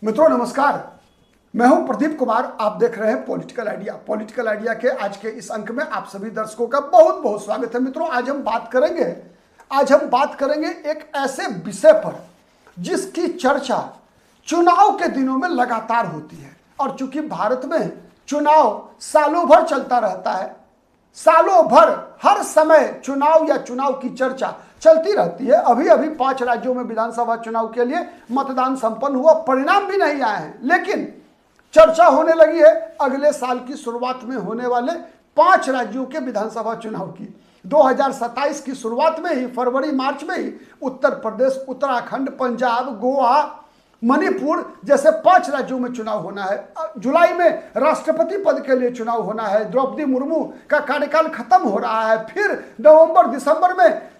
मित्रों नमस्कार, मैं हूं प्रदीप कुमार। आप देख रहे हैं पॉलिटिकल आइडिया। पॉलिटिकल आइडिया के आज के इस अंक में आप सभी दर्शकों का बहुत बहुत स्वागत है। मित्रों आज हम बात करेंगे एक ऐसे विषय पर जिसकी चर्चा चुनाव के दिनों में लगातार होती है। और चूंकि भारत में चुनाव सालों भर चलता रहता है, सालों भर हर समय चुनाव या चुनाव की चर्चा चलती रहती है। अभी अभी 5 राज्यों में विधानसभा चुनाव के लिए मतदान संपन्न हुआ, परिणाम भी नहीं आए हैं, लेकिन चर्चा होने लगी है अगले साल की शुरुआत में होने वाले 5 राज्यों के विधानसभा चुनाव की। 2027 की शुरुआत में ही, फरवरी मार्च में ही उत्तर प्रदेश, उत्तराखंड, पंजाब, गोवा, मणिपुर जैसे 5 राज्यों में चुनाव होना है। जुलाई में राष्ट्रपति पद के लिए चुनाव होना है। द्रौपदी मुर्मू का कार्यकाल खत्म हो रहा है। फिर नवंबर दिसंबर में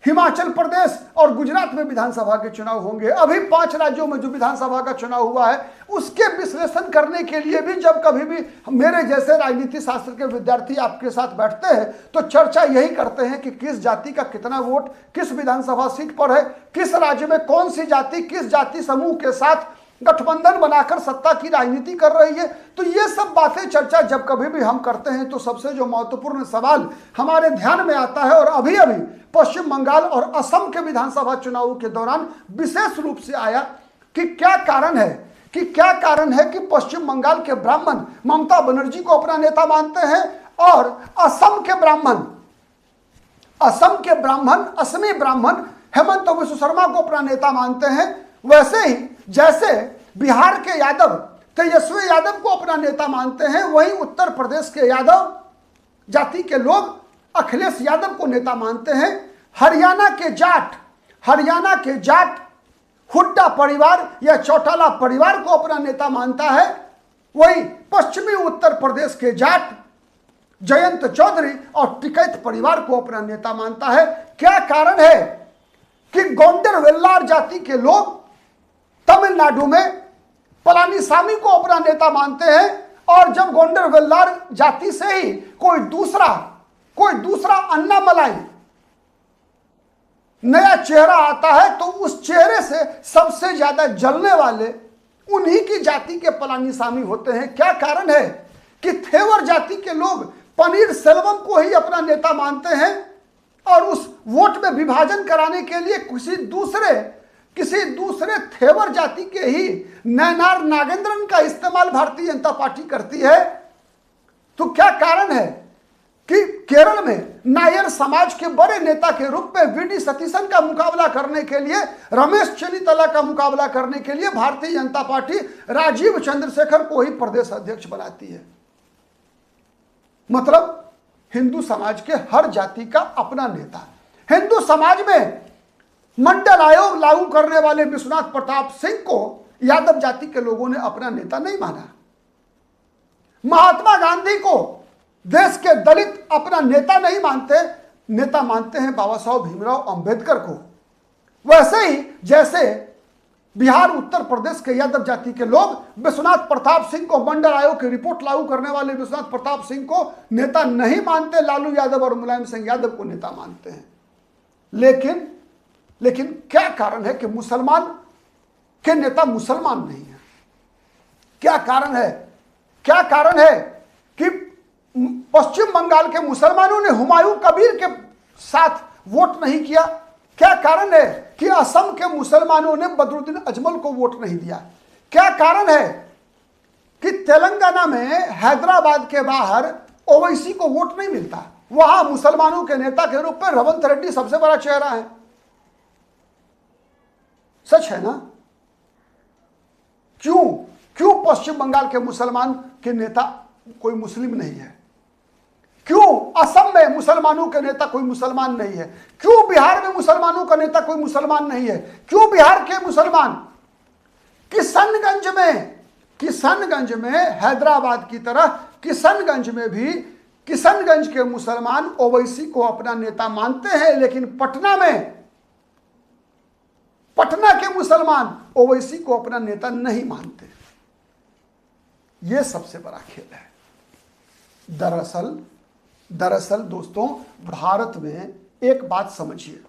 हिमाचल प्रदेश और गुजरात में विधानसभा के चुनाव होंगे। अभी 5 राज्यों में जो विधानसभा का चुनाव हुआ है उसके विश्लेषण करने के लिए भी जब कभी भी मेरे जैसे राजनीति शास्त्र के विद्यार्थी आपके साथ बैठते हैं तो चर्चा यही करते हैं कि किस जाति का कितना वोट किस विधानसभा सीट पर है, किस राज्य में कौन सी जाति किस जाति समूह के साथ गठबंधन बनाकर सत्ता की राजनीति कर रही है। तो ये सब बातें चर्चा जब कभी भी हम करते हैं तो सबसे जो महत्वपूर्ण सवाल हमारे ध्यान में आता है, और अभी अभी पश्चिम बंगाल और असम के विधानसभा चुनाव के दौरान विशेष रूप से आया कि क्या कारण है कि पश्चिम बंगाल के ब्राह्मण ममता बनर्जी को अपना नेता मानते हैं और असम के ब्राह्मण असमी ब्राह्मण हेमंत बिस्व शर्मा को अपना नेता मानते हैं। वैसे ही जैसे बिहार के यादव तेजस्वी यादव को अपना नेता मानते हैं, वहीं उत्तर प्रदेश के यादव जाति के लोग अखिलेश यादव को नेता मानते हैं। हरियाणा के जाट हुड्डा परिवार या चौटाला परिवार को अपना नेता मानता है। वहीं पश्चिमी उत्तर प्रदेश के जाट जयंत चौधरी और टिकैत परिवार को अपना नेता मानता है। क्या कारण है कि गोंडर वेल्लार जाति के लोग तमिलनाडु में पलानीसामी को अपना नेता मानते हैं, और जब गोंडर वेल्लार जाति से ही कोई दूसरा अन्नामलाई नया चेहरा आता है तो उस चेहरे से सबसे ज्यादा जलने वाले उन्हीं की जाति के पलानीसामी होते हैं। क्या कारण है कि थेवर जाति के लोग पनीर सेल्वम को ही अपना नेता मानते हैं और उस वोट में विभाजन कराने के लिए किसी दूसरे थेवर जाति के ही नयनार नागेंद्रन का इस्तेमाल भारतीय जनता पार्टी करती है। तो क्या कारण है कि केरल में नायर समाज के बड़े नेता के रूप में वीडी सतीशन का मुकाबला करने के लिए, रमेश चेन्नितला का मुकाबला करने के लिए भारतीय जनता पार्टी राजीव चंद्रशेखर को ही प्रदेश अध्यक्ष बनाती है। मतलब हिंदू समाज के हर जाति का अपना नेता। हिंदू समाज में मंडल आयोग लागू करने वाले विश्वनाथ प्रताप सिंह को यादव जाति के लोगों ने अपना नेता नहीं माना। महात्मा गांधी को देश के दलित अपना नेता नहीं मानते, नेता मानते हैं बाबा साहब भीमराव अंबेडकर को। वैसे ही जैसे बिहार उत्तर प्रदेश के यादव जाति के लोग विश्वनाथ प्रताप सिंह को, मंडल आयोग की रिपोर्ट लागू करने वाले विश्वनाथ प्रताप सिंह को नेता नहीं मानते, लालू यादव और मुलायम सिंह यादव को नेता मानते हैं। लेकिन क्या कारण है कि मुसलमान के नेता मुसलमान नहीं है? क्या कारण है कि पश्चिम बंगाल के मुसलमानों ने हुमायूं कबीर के साथ वोट नहीं किया? क्या कारण है कि असम के मुसलमानों ने बदरुद्दीन अजमल को वोट नहीं दिया? क्या कारण है कि तेलंगाना में हैदराबाद के बाहर ओवैसी को वोट नहीं मिलता? वहां मुसलमानों के नेता के रूप में रवंत रेड्डी सबसे बड़ा चेहरा है। सच है ना? क्यों पश्चिम बंगाल के मुसलमान के नेता कोई मुस्लिम नहीं है? क्यों असम में मुसलमानों के नेता कोई मुसलमान नहीं है? क्यों बिहार में मुसलमानों का नेता कोई मुसलमान नहीं है? क्यों बिहार के मुसलमान किशनगंज में हैदराबाद की तरह किशनगंज के मुसलमान ओवैसी को अपना नेता मानते हैं, लेकिन पटना के मुसलमान ओवैसी को अपना नेता नहीं मानते। यह सबसे बड़ा खेल है। दरअसल दोस्तों, भारत में एक बात समझिए,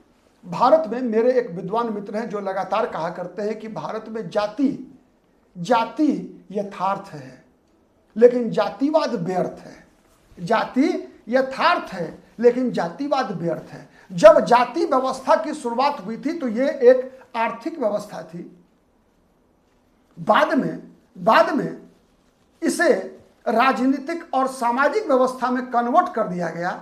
भारत में मेरे एक विद्वान मित्र हैं जो लगातार कहा करते हैं कि भारत में जाति जाति यथार्थ है लेकिन जातिवाद व्यर्थ है। जाति यथार्थ है लेकिन जातिवाद व्यर्थ है। जब जाति व्यवस्था की शुरुआत हुई थी तो यह एक आर्थिक व्यवस्था थी। बाद में इसे राजनीतिक और सामाजिक व्यवस्था में कन्वर्ट कर दिया गया।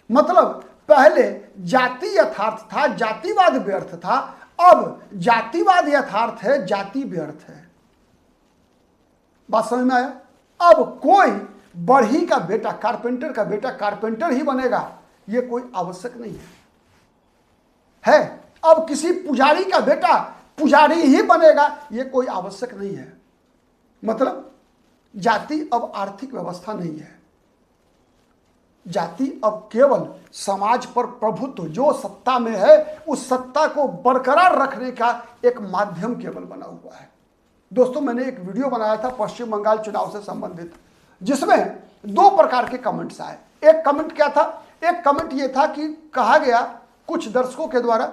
मतलब पहले जाति यथार्थ था, जातिवाद व्यर्थ था, अब जातिवाद यथार्थ है, जाति व्यर्थ है। बात समझ में आया? अब कोई बढ़ई का बेटा, कारपेंटर का बेटा कारपेंटर ही बनेगा यह कोई आवश्यक नहीं है। अब किसी पुजारी का बेटा पुजारी ही बनेगा यह कोई आवश्यक नहीं है। मतलब जाति अब आर्थिक व्यवस्था नहीं है। जाति अब केवल समाज पर प्रभुत्व, जो सत्ता में है उस सत्ता को बरकरार रखने का एक माध्यम केवल बना हुआ है। दोस्तों, मैंने एक वीडियो बनाया था पश्चिम बंगाल चुनाव से संबंधित, जिसमें दो प्रकार के कमेंट्स आए। एक कमेंट क्या था? एक कमेंट यह था कि कहा गया कुछ दर्शकों के द्वारा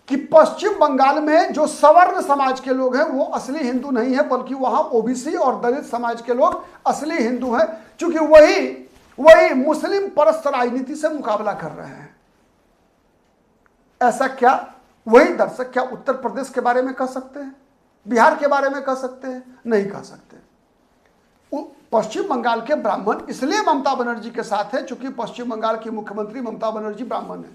कि पश्चिम बंगाल में जो सवर्ण समाज के लोग हैं वो असली हिंदू नहीं है, बल्कि वहां ओबीसी और दलित समाज के लोग असली हिंदू हैं, क्योंकि वही मुस्लिम परस्त राजनीति से मुकाबला कर रहे हैं। ऐसा क्या वही दर्शक क्या उत्तर प्रदेश के बारे में कह सकते हैं? बिहार के बारे में कह सकते हैं? नहीं कह सकते। पश्चिम बंगाल के ब्राह्मण इसलिए ममता बनर्जी के साथ है क्योंकि पश्चिम बंगाल की मुख्यमंत्री ममता बनर्जी ब्राह्मण है।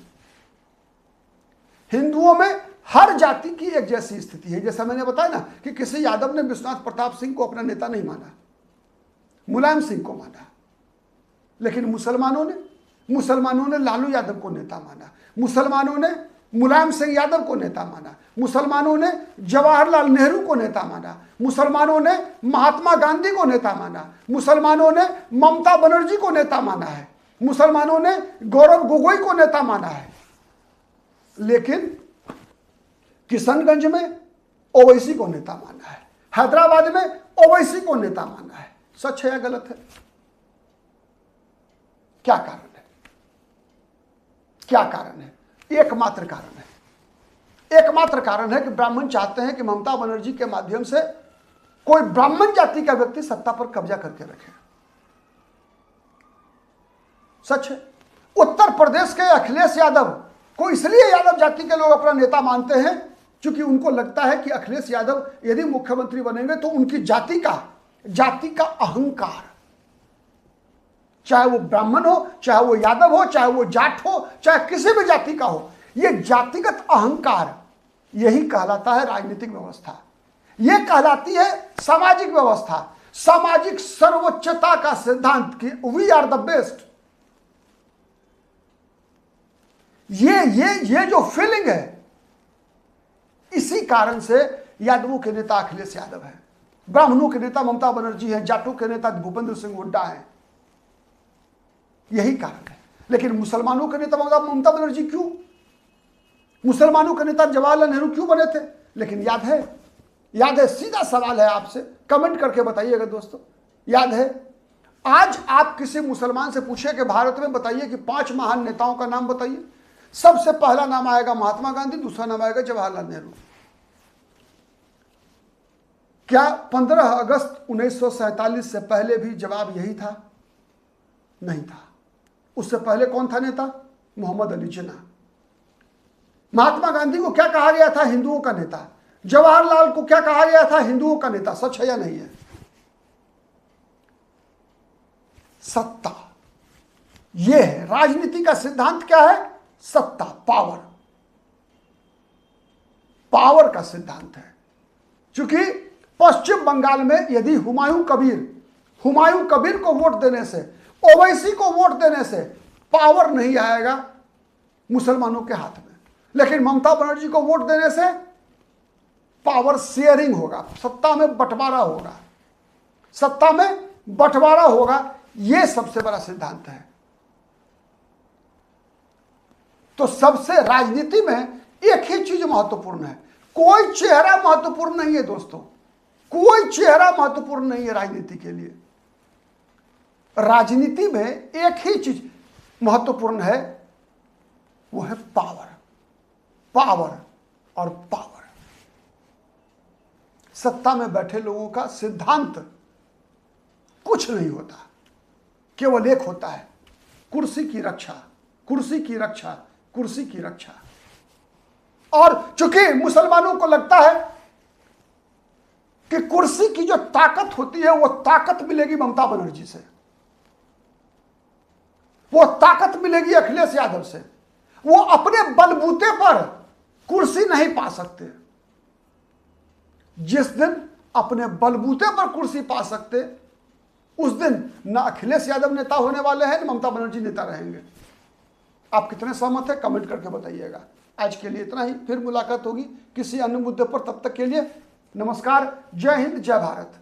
हिंदुओं में हर जाति की एक जैसी स्थिति है। जैसा मैंने बताया ना कि किसी यादव ने विश्वनाथ प्रताप सिंह को अपना नेता नहीं माना, मुलायम सिंह को माना, लेकिन मुसलमानों ने लालू यादव को नेता माना, मुसलमानों ने मुलायम सिंह यादव को नेता माना, मुसलमानों ने जवाहरलाल नेहरू को नेता माना, मुसलमानों ने महात्मा गांधी को नेता माना, मुसलमानों ने ममता बनर्जी को नेता माना है, मुसलमानों ने गौरव गोगोई को नेता माना है। लेकिन किशनगंज में ओवैसी को नेता माना है, हैदराबाद में ओवैसी को नेता माना है। सच है या गलत है? क्या कारण है? क्या कारण है? एकमात्र कारण है। एकमात्र कारण है कि ब्राह्मण चाहते हैं कि ममता बनर्जी के माध्यम से कोई ब्राह्मण जाति का व्यक्ति सत्ता पर कब्जा करके रखे। सच है। उत्तर प्रदेश के अखिलेश यादव को इसलिए यादव जाति के लोग अपना नेता मानते हैं क्योंकि उनको लगता है कि अखिलेश यादव यदि मुख्यमंत्री बनेंगे तो उनकी जाति का अहंकार, चाहे वो ब्राह्मण हो, चाहे वो यादव हो, चाहे वो जाट हो, चाहे किसी भी जाति का हो, यह जातिगत अहंकार, यही कहलाता है राजनीतिक व्यवस्था। यह कहलाती है सामाजिक व्यवस्था, सामाजिक सर्वोच्चता का सिद्धांत कि वी आर द बेस्ट। ये जो फीलिंग है, इसी कारण से यादवों के नेता अखिलेश यादव है, ब्राह्मणों के नेता ममता बनर्जी है, जाटों के नेता भूपेंद्र सिंह हुड्डा है। यही कारण है। लेकिन मुसलमानों के नेता ममता बनर्जी क्यों, मुसलमानों के नेता जवाहरलाल नेहरू क्यों बने थे? लेकिन याद है? सीधा सवाल है आपसे, कमेंट करके बताइएगा दोस्तों। याद है? आज आप किसी मुसलमान से पूछिए कि भारत में बताइए कि 5 महान नेताओं का नाम बताइए, सबसे पहला नाम आएगा महात्मा गांधी, दूसरा नाम आएगा जवाहरलाल नेहरू। क्या 15 अगस्त 1947 से पहले भी जवाब यही था? नहीं था। उससे पहले कौन था नेता? मोहम्मद अली जिन्ना। महात्मा गांधी को क्या कहा गया था? हिंदुओं का नेता। जवाहरलाल को क्या कहा गया था? हिंदुओं का नेता। सच है या नहीं है? सत्ता, यह है राजनीति का सिद्धांत। क्या है? सत्ता, पावर का सिद्धांत है। क्योंकि पश्चिम बंगाल में यदि हुमायूं कबीर को वोट देने से, ओवैसी को वोट देने से पावर नहीं आएगा मुसलमानों के हाथ में, लेकिन ममता बनर्जी को वोट देने से पावर शेयरिंग होगा, सत्ता में बंटवारा होगा। यह सबसे बड़ा सिद्धांत है। तो सबसे राजनीति में एक ही चीज महत्वपूर्ण है, कोई चेहरा महत्वपूर्ण नहीं है दोस्तों, कोई चेहरा महत्वपूर्ण नहीं है राजनीति के लिए। राजनीति में एक ही चीज महत्वपूर्ण है, वो है पावर और पावर। सत्ता में बैठे लोगों का सिद्धांत कुछ नहीं होता, केवल एक होता है, कुर्सी की रक्षा, कुर्सी की रक्षा, कुर्सी की रक्षा। और चूंकि मुसलमानों को लगता है कि कुर्सी की जो ताकत होती है वो ताकत मिलेगी ममता बनर्जी से, वो ताकत मिलेगी अखिलेश यादव से, वो अपने बलबूते पर कुर्सी नहीं पा सकते। जिस दिन अपने बलबूते पर कुर्सी पा सकते उस दिन ना अखिलेश यादव नेता होने वाले हैं ना ममता बनर्जी नेता रहेंगे। आप कितने सहमत हैं कमेंट करके बताइएगा। आज के लिए इतना ही, फिर मुलाकात होगी किसी अन्य मुद्दे पर। तब तक के लिए नमस्कार, जय हिंद, जय भारत।